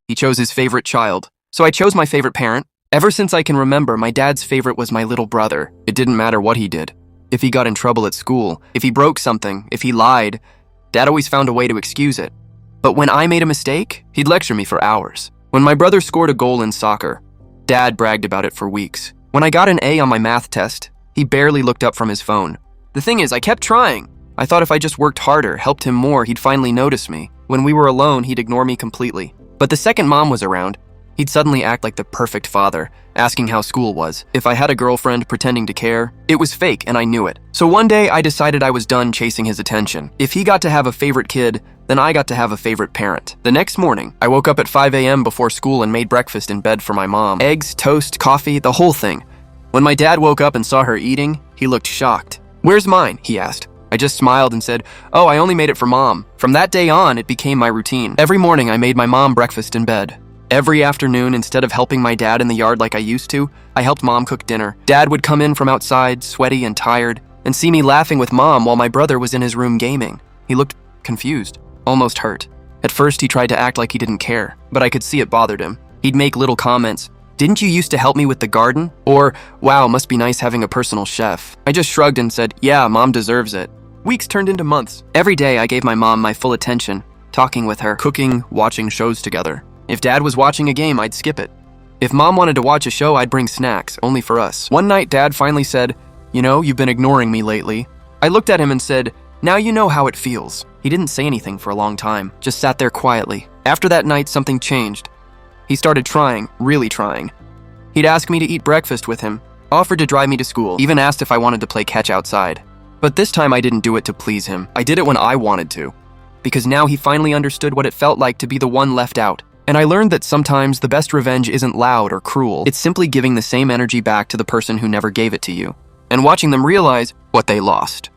He chose his favorite child. So I chose my favorite parent. Ever since I can remember, my dad's favorite was my little brother. It didn't matter what he did. If he got in trouble at school, if he broke something, if he lied, Dad always found a way to excuse it. But when I made a mistake, he'd lecture me for hours. When my brother scored a goal in soccer, Dad bragged about it for weeks. When I got an A on my math test, he barely looked up from his phone. The thing is, I kept trying. I thought if I just worked harder, helped him more, he'd finally notice me. When we were alone, he'd ignore me completely. But the second Mom was around, he'd suddenly act like the perfect father, asking how school was. If I had a girlfriend pretending to care, it was fake and I knew it. So one day I decided I was done chasing his attention. If he got to have a favorite kid, then I got to have a favorite parent. The next morning, I woke up at 5 a.m. before school and made breakfast in bed for my mom. Eggs, toast, coffee, the whole thing. When my dad woke up and saw her eating, he looked shocked. "Where's mine?" he asked. I just smiled and said, "Oh, I only made it for Mom." From that day on, it became my routine. Every morning I made my mom breakfast in bed. Every afternoon, instead of helping my dad in the yard like I used to, I helped Mom cook dinner. Dad would come in from outside, sweaty and tired, and see me laughing with Mom while my brother was in his room gaming. He looked confused, almost hurt. At first, he tried to act like he didn't care, but I could see it bothered him. He'd make little comments. "Didn't you used to help me with the garden?" Or, "Wow, must be nice having a personal chef." I just shrugged and said, "Yeah, Mom deserves it." Weeks turned into months. Every day I gave my mom my full attention, talking with her, cooking, watching shows together. If Dad was watching a game, I'd skip it. If Mom wanted to watch a show, I'd bring snacks, only for us. One night, Dad finally said, "You know, you've been ignoring me lately." I looked at him and said, "Now you know how it feels." He didn't say anything for a long time, just sat there quietly. After that night, something changed. He started trying, really trying. He'd ask me to eat breakfast with him, offered to drive me to school, even asked if I wanted to play catch outside. But this time I didn't do it to please him. I did it when I wanted to. Because now he finally understood what it felt like to be the one left out. And I learned that sometimes the best revenge isn't loud or cruel. It's simply giving the same energy back to the person who never gave it to you, and watching them realize what they lost.